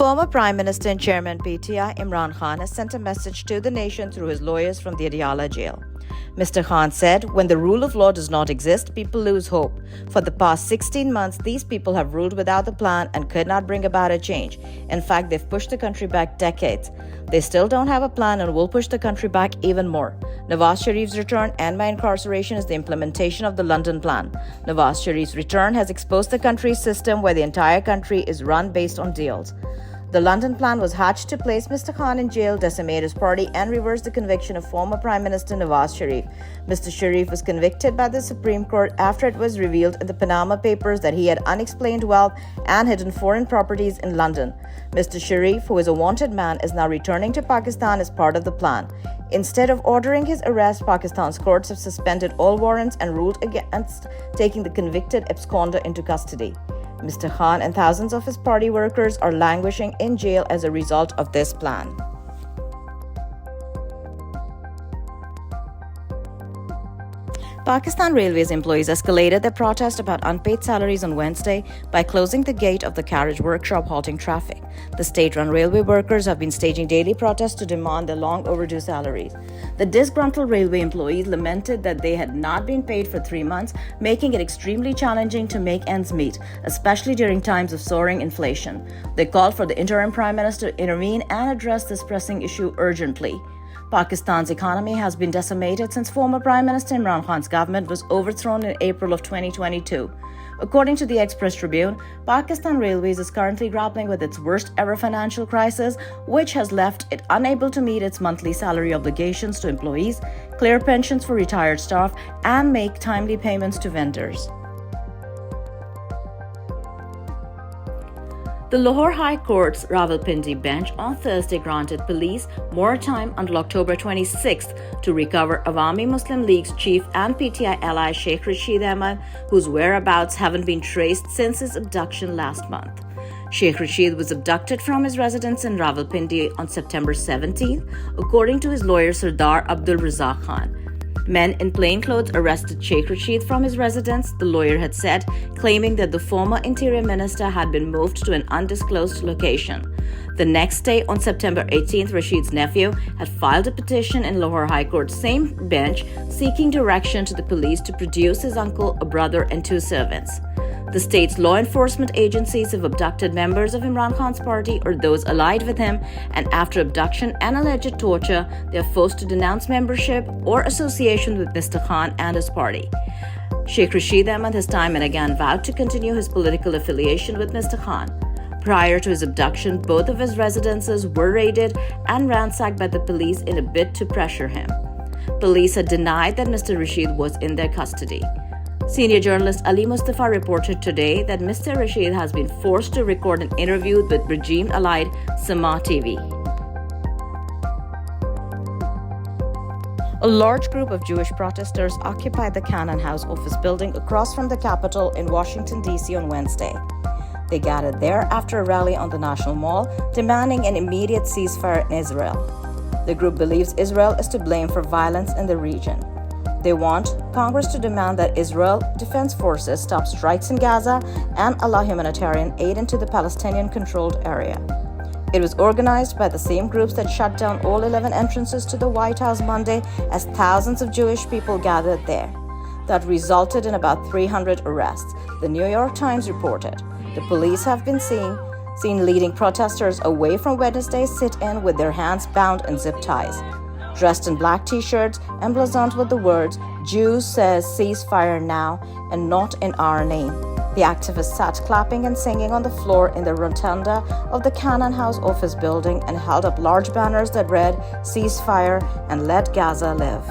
Former Prime Minister and Chairman PTI Imran Khan has sent a message to the nation through his lawyers from the Adiala jail. Mr. Khan said, "When the rule of law does not exist, people lose hope. For the past 16 months, these people have ruled without a plan and could not bring about a change. In fact, they've pushed the country back decades. They still don't have a plan and will push the country back even more. Nawaz Sharif's return and my incarceration is the implementation of the London plan. Nawaz Sharif's return has exposed the country's system where the entire country is run based on deals. The London plan was hatched to place Mr. Khan in jail, decimate his party, and reverse the conviction of former Prime Minister Nawaz Sharif. Mr. Sharif was convicted by the Supreme Court after it was revealed in the Panama Papers that he had unexplained wealth and hidden foreign properties in London. Mr. Sharif, who is a wanted man, is now returning to Pakistan as part of the plan. Instead of ordering his arrest, Pakistan's courts have suspended all warrants and ruled against taking the convicted absconder into custody. Mr. Khan and thousands of his party workers are languishing in jail as a result of this plan. Pakistan Railways employees escalated their protest about unpaid salaries on Wednesday by closing the gate of the carriage workshop, halting traffic. The state-run railway workers have been staging daily protests to demand their long overdue salaries. The disgruntled railway employees lamented that they had not been paid for 3 months, making it extremely challenging to make ends meet, especially during times of soaring inflation. They called for the interim Prime Minister to intervene and address this pressing issue urgently. Pakistan's economy has been decimated since former Prime Minister Imran Khan's government was overthrown in April of 2022. According to the Express Tribune, Pakistan Railways is currently grappling with its worst ever financial crisis, which has left it unable to meet its monthly salary obligations to employees, clear pensions for retired staff, and make timely payments to vendors. The Lahore High Court's Rawalpindi bench on Thursday granted police more time until October 26th to recover Awami Muslim League's chief and PTI ally Sheikh Rashid Ahmad, whose whereabouts haven't been traced since his abduction last month. Sheikh Rashid was abducted from his residence in Rawalpindi on September 17th, according to his lawyer Sardar Abdul Razak Khan. Men in plainclothes arrested Sheikh Rashid from his residence, the lawyer had said, claiming that the former interior minister had been moved to an undisclosed location. The next day, on September 18th, Rashid's nephew had filed a petition in Lahore High Court's same bench seeking direction to the police to produce his uncle, a brother, and 2 servants. The state's law enforcement agencies have abducted members of Imran Khan's party or those allied with him, and after abduction and alleged torture, they are forced to denounce membership or association with Mr. Khan and his party. Sheikh Rashid Ahmad has time and again vowed to continue his political affiliation with Mr. Khan. Prior to his abduction, both of his residences were raided and ransacked by the police in a bid to pressure him. Police had denied that Mr. Rashid was in their custody. Senior journalist Ali Mustafa reported today that Mr. Rashid has been forced to record an interview with regime-allied Sama TV. A large group of Jewish protesters occupied the Cannon House office building across from the Capitol in Washington, D.C. on Wednesday. They gathered there after a rally on the National Mall, demanding an immediate ceasefire in Israel. The group believes Israel is to blame for violence in the region. They want Congress to demand that Israel Defense Forces stop strikes in Gaza and allow humanitarian aid into the Palestinian-controlled area. It was organized by the same groups that shut down all 11 entrances to the White House Monday as thousands of Jewish people gathered there. That resulted in about 300 arrests, the New York Times reported. The police have been seen leading protesters away from Wednesday's sit-in with their hands bound in zip ties. Dressed in black t-shirts emblazoned with the words, "Jews says ceasefire now and not in our name." The activists sat clapping and singing on the floor in the rotunda of the Cannon House office building and held up large banners that read, "Ceasefire and let Gaza live."